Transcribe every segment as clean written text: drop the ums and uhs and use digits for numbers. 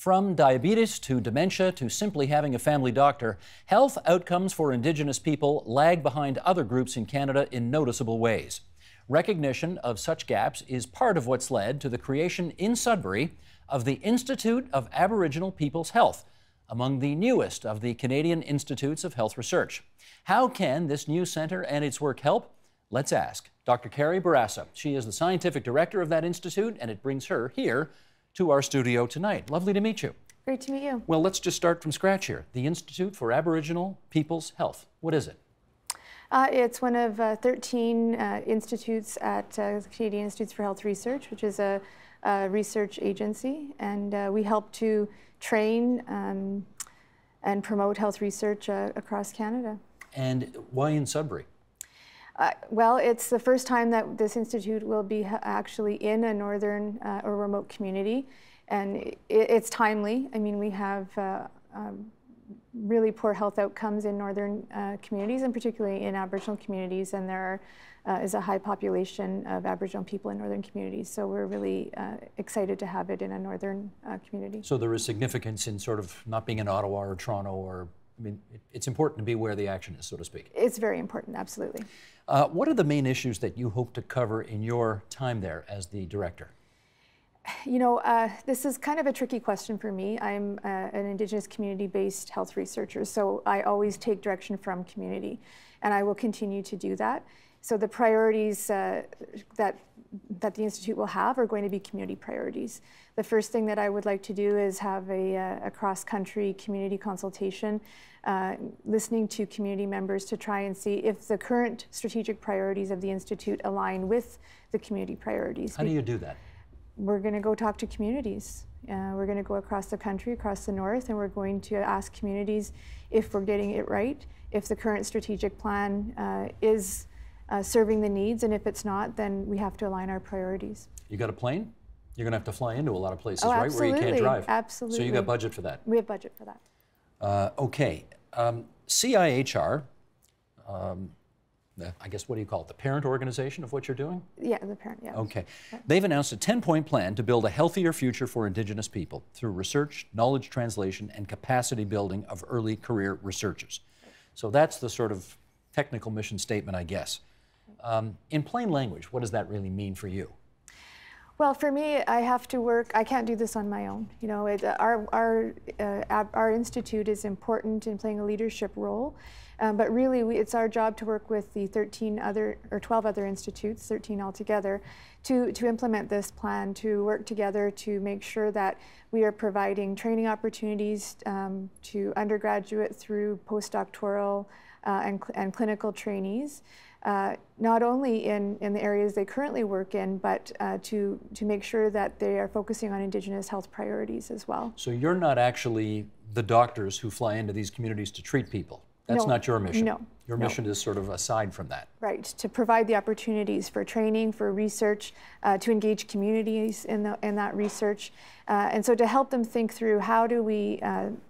From diabetes to dementia to simply having a family doctor, health outcomes for Indigenous people lag behind other groups in Canada in noticeable ways. Recognition of such gaps is part of what's led to the creation in Sudbury of the Institute of Aboriginal People's Health, among the newest of the Canadian Institutes of Health Research. How can this new centre and its work help? Let's ask Dr. Carrie Bourassa. She is the scientific director of that institute, and it brings her here to our studio tonight. Lovely to meet you. Great to meet you. Well, let's just start from scratch here. The Institute for Aboriginal People's Health. What is it? It's one of 13 institutes at the Canadian Institutes for Health Research, which is a research agency, and we help to train and promote health research across Canada. And why in Sudbury? Well, it's the first time that this institute will be actually in a northern or remote community, and it's timely. I mean, we have really poor health outcomes in northern communities, and particularly in Aboriginal communities, and there is a high population of Aboriginal people in northern communities, so we're really excited to have it in a northern community. So there is significance in sort of not being in Ottawa or Toronto, or I mean, it's important to be where the action is, so to speak. It's very important, absolutely. What are the main issues that you hope to cover in your time there as the director? You know, this is kind of a tricky question for me. I'm an Indigenous community-based health researcher, so I always take direction from community, and I will continue to do that. So the priorities that the Institute will have are going to be community priorities. The first thing that I would like to do is have a cross-country community consultation, listening to community members to try and see if the current strategic priorities of the Institute align with the community priorities. How do you do that? We're going to go talk to communities. We're going to go across the country, across the north, and we're going to ask communities if we're getting it right, if the current strategic plan is serving the needs, and if it's not, then we have to align our priorities. You got a plane? You're going to have to fly into a lot of places, right? Where you can't drive. Absolutely. So you got budget for that? We have budget for that. Okay. CIHR, I guess, what do you call it? The parent organization of what you're doing? Yeah, the parent, yeah. Okay. They've announced a 10-point plan to build a healthier future for Indigenous people through research, knowledge translation, and capacity building of early career researchers. So that's the sort of technical mission statement, I guess. In plain language, what does that really mean for you? Well, for me, I have to work. I can't do this on my own. You know, our institute is important in playing a leadership role, but really, it's our job to work with the 12 other institutes, 13 altogether, to implement this plan, to work together to make sure that we are providing training opportunities to undergraduate through postdoctoral and clinical trainees. Not only in the areas they currently work in, but to make sure that they are focusing on Indigenous health priorities as well. So you're not actually the doctors who fly into these communities to treat people? That's not your mission? No. Your mission is sort of aside from that? Right, to provide the opportunities for training, for research, to engage communities in that research, and so to help them think through how do we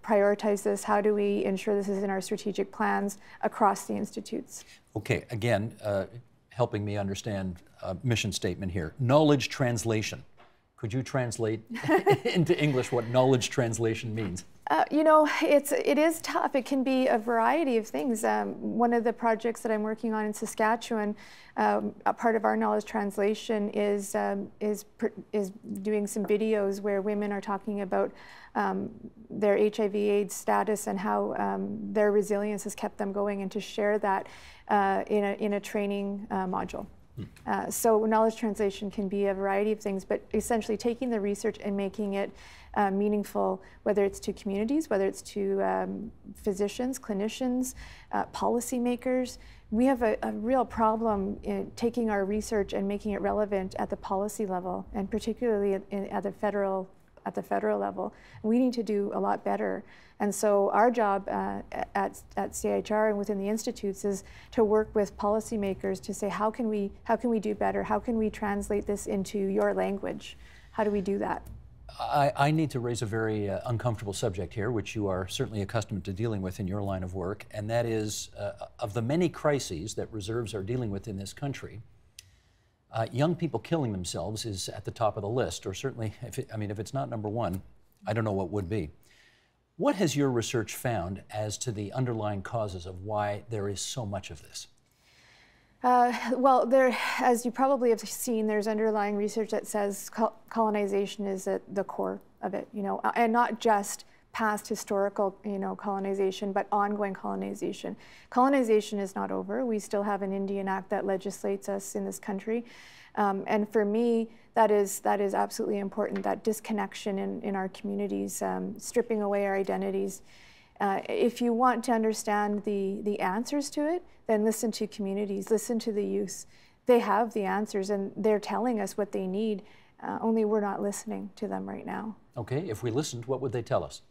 prioritize this, how do we ensure this is in our strategic plans across the institutes. Okay, again, helping me understand mission statement here. Knowledge translation. Could you translate into English what knowledge translation means? You know, it is tough. It can be a variety of things. One of the projects that I'm working on in Saskatchewan, a part of our knowledge translation is doing some videos where women are talking about their HIV/AIDS status and how their resilience has kept them going, and to share that in a training module. So knowledge translation can be a variety of things, but essentially taking the research and making it meaningful, whether it's to communities, whether it's to physicians, clinicians, policymakers. We have a real problem in taking our research and making it relevant at the policy level, and particularly at the federal level. We need to do a lot better. And so our job at CIHR and within the institutes is to work with policymakers to say, how can we do better? How can we translate this into your language? How do we do that? I need to raise a very uncomfortable subject here, which you are certainly accustomed to dealing with in your line of work, and that is of the many crises that reserves are dealing with in this country, young people killing themselves is at the top of the list, or certainly, if it's not number one, I don't know what would be. What has your research found as to the underlying causes of why there is so much of this? Well, as you probably have seen, there's underlying research that says colonization is at the core of it, and not just past historical, colonization, but ongoing colonization. Colonization is not over. We still have an Indian Act that legislates us in this country. And for me, that is absolutely important, that disconnection in our communities, stripping away our identities. If you want to understand the answers to it, then listen to communities, listen to the youth. They have the answers and they're telling us what they need, only we're not listening to them right now. Okay, if we listened, what would they tell us?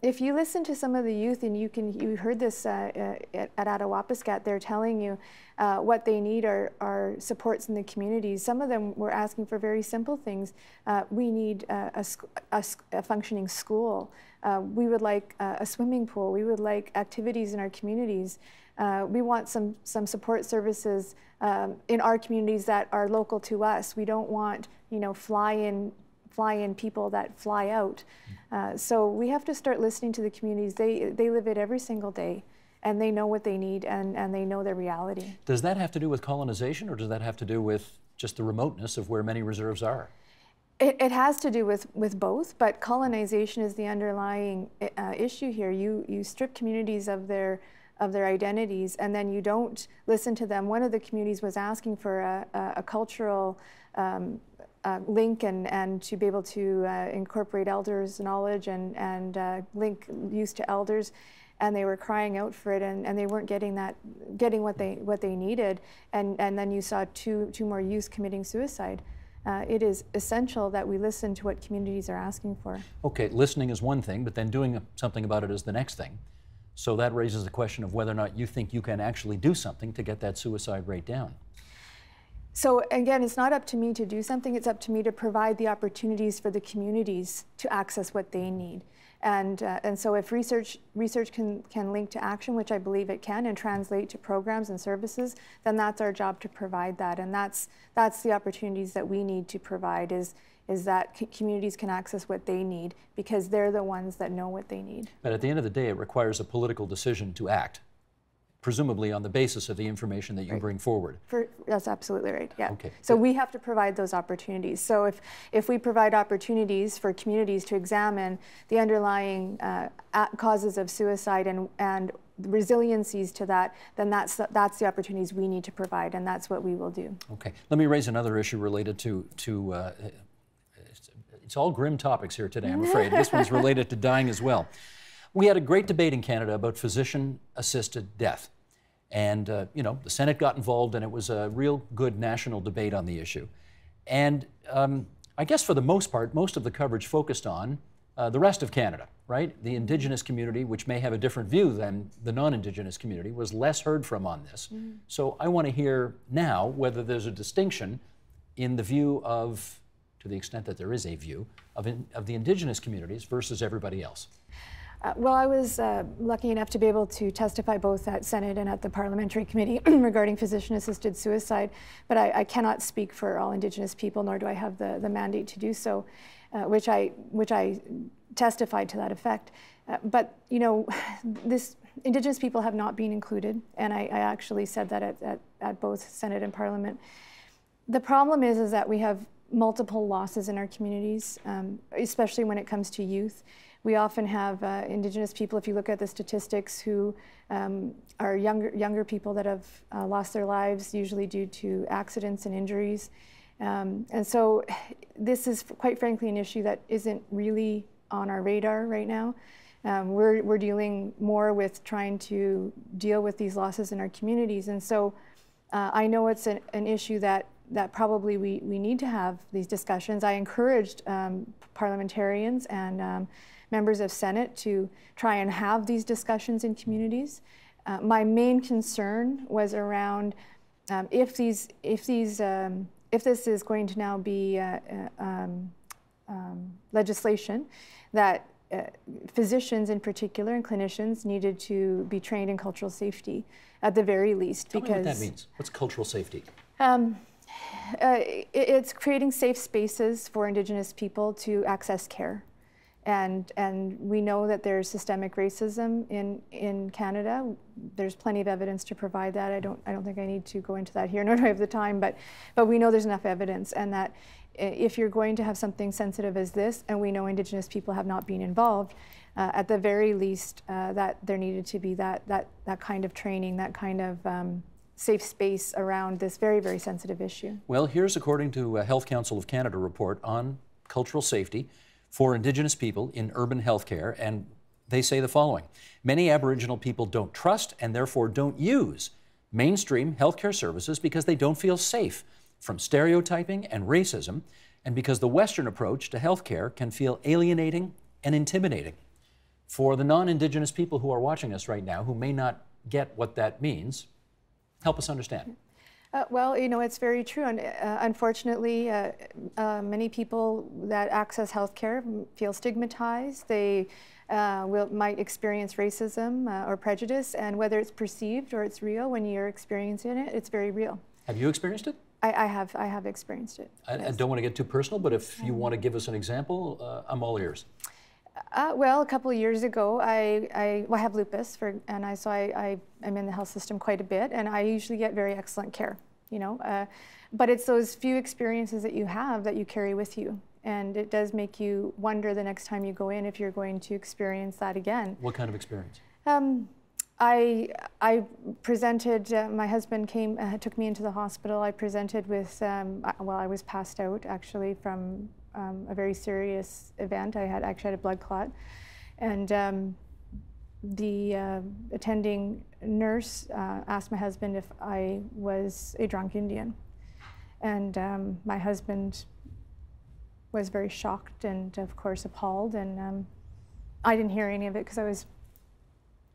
If you listen to some of the youth, and you heard this at Attawapiskat, they're telling you what they need are supports in the communities. Some of them were asking for very simple things. We need a functioning school. We would like a swimming pool. We would like activities in our communities. We want some support services in our communities that are local to us. We don't want, fly-in people that fly out. So we have to start listening to the communities. They live it every single day, and they know what they need, and they know their reality. Does that have to do with colonization, or does that have to do with just the remoteness of where many reserves are? It has to do with both, but colonization is the underlying issue here. You strip communities of their identities, and then you don't listen to them. One of the communities was asking for a cultural link and to be able to incorporate elders' knowledge and link youth to elders, and they were crying out for it, and they weren't getting what they needed, and then you saw two more youth committing suicide. It is essential that we listen to what communities are asking for. Okay, listening is one thing, but then doing something about it is the next thing. So that raises the question of whether or not you think you can actually do something to get that suicide rate down. So again, it's not up to me to do something, it's up to me to provide the opportunities for the communities to access what they need. And so if research can link to action, which I believe it can, and translate to programs and services, then that's our job to provide that. And that's the opportunities that we need to provide, is that communities can access what they need, because they're the ones that know what they need. But at the end of the day, it requires a political decision to act, presumably on the basis of the information that you bring forward. That's absolutely right, yeah. Okay. So we have to provide those opportunities. So if we provide opportunities for communities to examine the underlying causes of suicide and resiliencies to that, then that's the opportunities we need to provide, and that's what we will do. Okay. Let me raise another issue related to it's all grim topics here today, I'm afraid. This one's related to dying as well. We had a great debate in Canada about physician-assisted death. And, the Senate got involved, and it was a real good national debate on the issue. And I guess for the most part, most of the coverage focused on the rest of Canada, right? The Indigenous community, which may have a different view than the non-Indigenous community, was less heard from on this. Mm-hmm. So I want to hear now whether there's a distinction in the view of, to the extent that there is a view, of the Indigenous communities versus everybody else. Well, I was lucky enough to be able to testify both at Senate and at the Parliamentary Committee regarding physician-assisted suicide, but I cannot speak for all Indigenous people, nor do I have the mandate to do so, which I testified to that effect. But, this Indigenous people have not been included, and I actually said that at both Senate and Parliament. The problem is that we have multiple losses in our communities, especially when it comes to youth. We often have Indigenous people, if you look at the statistics, who are younger people that have lost their lives, usually due to accidents and injuries. And so this is, quite frankly, an issue that isn't really on our radar right now. We're dealing more with trying to deal with these losses in our communities. And so I know it's an issue that probably we need to have these discussions. I encouraged parliamentarians and members of Senate to try and have these discussions in communities. My main concern was around if this is going to now be legislation, that physicians in particular and clinicians needed to be trained in cultural safety at the very least. Tell me what that means. What's cultural safety? It's creating safe spaces for Indigenous people to access care. And we know that there's systemic racism in Canada. There's plenty of evidence to provide that. I don't think I need to go into that here, nor do I have the time, but we know there's enough evidence, and that if you're going to have something sensitive as this, and we know Indigenous people have not been involved, at the very least, that there needed to be that kind of training, that kind of safe space around this very, very sensitive issue. Well, here's according to a Health Council of Canada report on cultural safety for Indigenous people in urban healthcare, and they say the following: many Aboriginal people don't trust and therefore don't use mainstream healthcare services because they don't feel safe from stereotyping and racism, and because the Western approach to healthcare can feel alienating and intimidating. For the non-Indigenous people who are watching us right now who may not get what that means, help us understand. Well, you know, it's very true, and unfortunately, many people that access healthcare feel stigmatized. They might experience racism or prejudice, and whether it's perceived or it's real, when you're experiencing it, it's very real. Have you experienced it? I have experienced it. I don't want to get too personal, but if you want to give us an example, I'm all ears. Well, a couple of years ago, I have lupus, and I'm in the health system quite a bit, and I usually get very excellent care, you know. But it's those few experiences that you have that you carry with you, and it does make you wonder the next time you go in if you're going to experience that again. What kind of experience? I presented, my husband took me into the hospital. I presented with, well, I was passed out actually from a very serious event. I actually had a blood clot. And the attending nurse asked my husband if I was a drunk Indian. And my husband was very shocked and, of course, appalled. And I didn't hear any of it because I was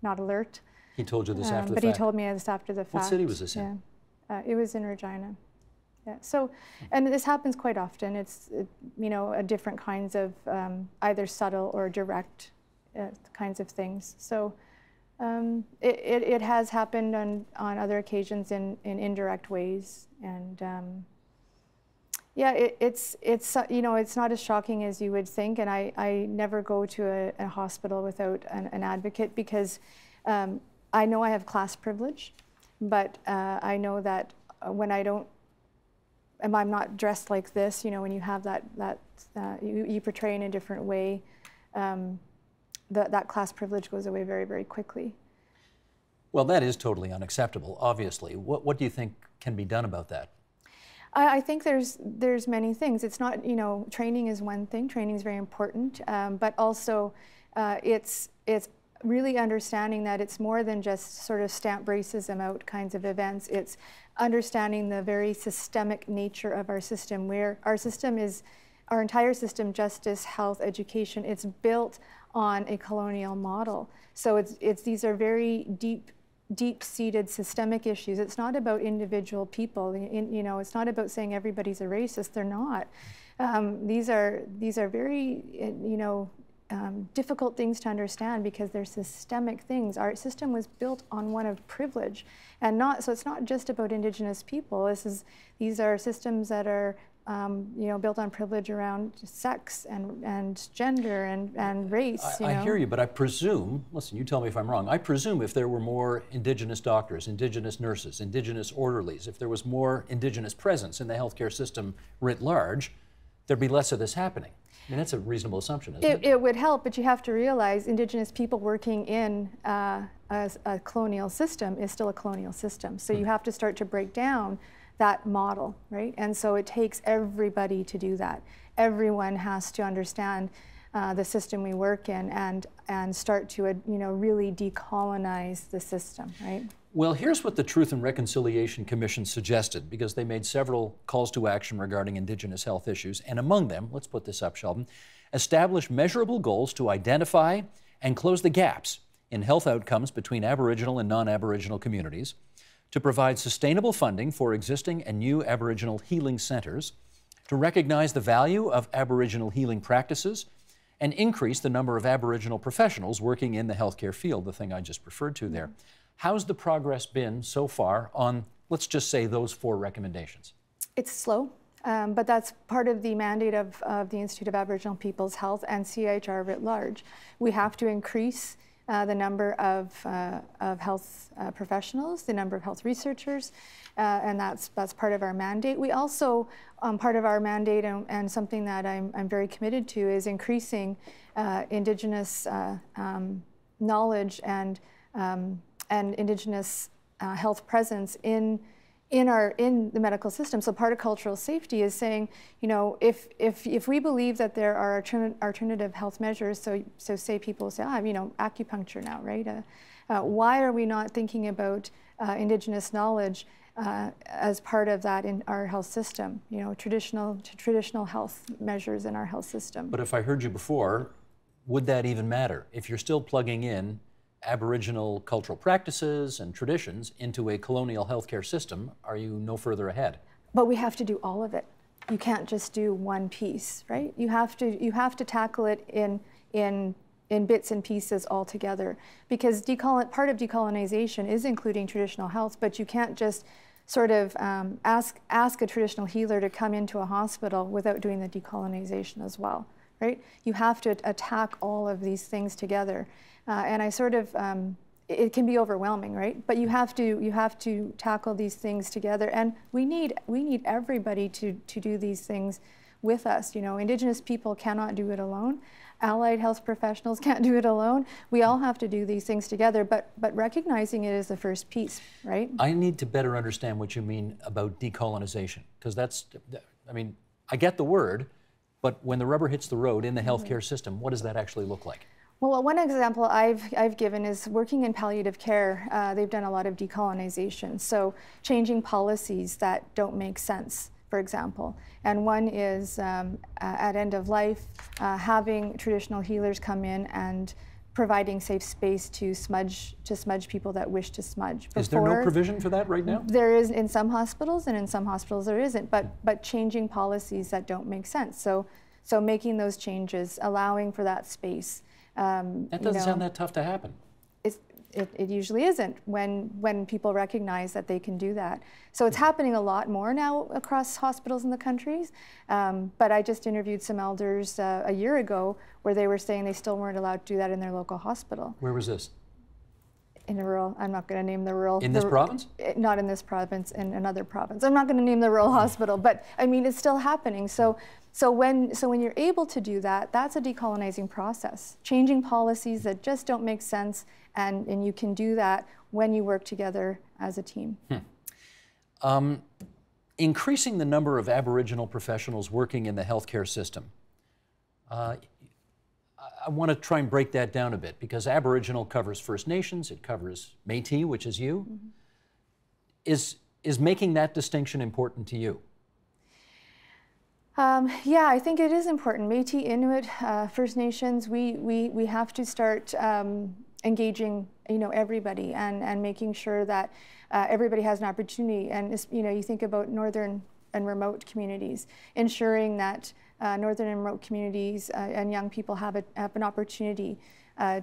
not alert. He told you this after the fact? But he told me this after the fact. What city was this in? Yeah. It was in Regina. Yeah. So, and this happens quite often. It's, you know, different kinds of either subtle or direct kinds of things. So it has happened on other occasions in indirect ways. And yeah, it's you know, it's not as shocking as you would think. And I never go to a hospital without an advocate, because I know I have class privilege, but I know that when I'm not dressed like this, you know, when you have you portray in a different way, that class privilege goes away very, very quickly. Well, that is totally unacceptable, obviously. What do you think can be done about that? I think there's many things. It's not, you know, training is one thing. Training is very important, but also it's really understanding that it's more than just sort of stamp racism out kinds of events. It's understanding the very systemic nature of our system, where our system is, our entire system, justice, health, education, it's built on a colonial model. So these are very deep-seated systemic issues. It's not about individual people. You know, it's not about saying everybody's a racist. They're not. These are very, you know, difficult things to understand, because they're systemic things. Our system was built on one of privilege, and so it's not just about Indigenous people. These are systems that are you know, built on privilege around sex and gender and race. I hear you, but I presume, listen, you tell me if I'm wrong, I presume if there were more Indigenous doctors, Indigenous nurses, Indigenous orderlies, if there was more Indigenous presence in the healthcare system writ large, there'd be less of this happening. I mean, that's a reasonable assumption, isn't it? It would help, but you have to realize Indigenous people working in a colonial system is still a colonial system. So you have to start to break down that model, right? And so it takes everybody to do that. Everyone has to understand the system we work in and start to, you know, really decolonize the system, right? Well, here's what the Truth and Reconciliation Commission suggested, because they made several calls to action regarding Indigenous health issues, and among them, let's put this up, Sheldon, establish measurable goals to identify and close the gaps in health outcomes between Aboriginal and non-Aboriginal communities, to provide sustainable funding for existing and new Aboriginal healing centres, to recognize the value of Aboriginal healing practices, and increase the number of Aboriginal professionals working in the healthcare field, the thing I just referred to there. How's the progress been so far on, let's just say, those 4 recommendations? It's slow. But that's part of the mandate of the Institute of Aboriginal Peoples Health and CIHR writ large. We have to increase the number of health professionals, the number of health researchers, and that's part of our mandate. We also, part of our mandate and something that I'm very committed to is increasing Indigenous knowledge and Indigenous health presence in the medical system. So part of cultural safety is saying, you know, if we believe that there are alternative health measures, so say people say, you know, acupuncture now, right? Why are we not thinking about Indigenous knowledge as part of that in our health system? You know, traditional health measures in our health system. But if I heard you before, would that even matter? If you're still plugging in Aboriginal cultural practices and traditions into a colonial healthcare system, are you no further ahead? But we have to do all of it. You can't just do one piece, right? You have to tackle it in bits and pieces all together, because part of decolonization is including traditional health, but you can't just sort of ask a traditional healer to come into a hospital without doing the decolonization as well, right? You have to attack all of these things together. And I sort of, it can be overwhelming, right? But you have to tackle these things together, and we need everybody to do these things with us. You know, Indigenous people cannot do it alone. Allied health professionals can't do it alone. We all have to do these things together, but recognizing it is the first piece, right? I need to better understand what you mean about decolonization, because that's, I mean, I get the word, but when the rubber hits the road in the healthcare system, what does that actually look like? Well, one example I've given is working in palliative care. They've done a lot of decolonization, so changing policies that don't make sense, for example. And one is at end of life, having traditional healers come in and providing safe space to smudge people that wish to smudge. Is there no provision for that right now? There is in some hospitals, and in some hospitals there isn't. But changing policies that don't make sense. So making those changes, allowing for that space. That doesn't sound that tough to happen. It usually isn't when people recognize that they can do that. So it's happening a lot more now across hospitals in the countries. But I just interviewed some elders a year ago where they were saying they still weren't allowed to do that in their local hospital. Where was this? In a rural, I'm not going to name the rural. In this province? Not in this province, in another province. I'm not going to name the rural hospital, but I mean, it's still happening. So when you're able to do that, that's a decolonizing process. Changing policies that just don't make sense, and you can do that when you work together as a team. Increasing the number of Aboriginal professionals working in the healthcare system. I want to try and break that down a bit, because Aboriginal covers First Nations, it covers Métis, which is you. Is making that distinction important to you? Yeah, I think it is important. Métis, Inuit, First Nations, we have to start engaging, you know, everybody and making sure that everybody has an opportunity. And you know, you think about northern and remote communities, ensuring that northern and remote communities and young people have an opportunity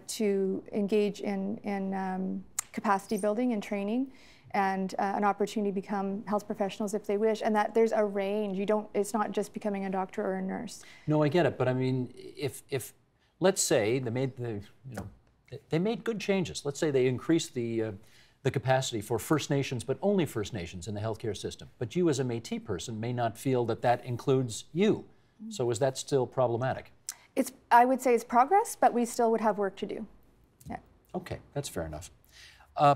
to engage in capacity building and training, and an opportunity to become health professionals if they wish, and that there's a range. It's not just becoming a doctor or a nurse. No, I get it, but I mean, if let's say they made good changes. Let's say they increased the capacity for First Nations, but only First Nations in the healthcare system. But you as a Métis person may not feel that that includes you. So is that still problematic? I would say it's progress, but we still would have work to do. Yeah. Okay, that's fair enough.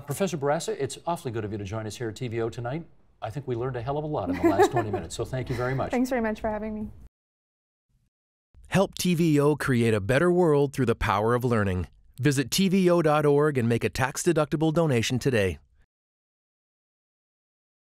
Professor Bourassa, it's awfully good of you to join us here at TVO tonight. I think we learned a hell of a lot in the last 20 minutes, so thank you very much. Thanks very much for having me. Help TVO create a better world through the power of learning. Visit TVO.org and make a tax-deductible donation today.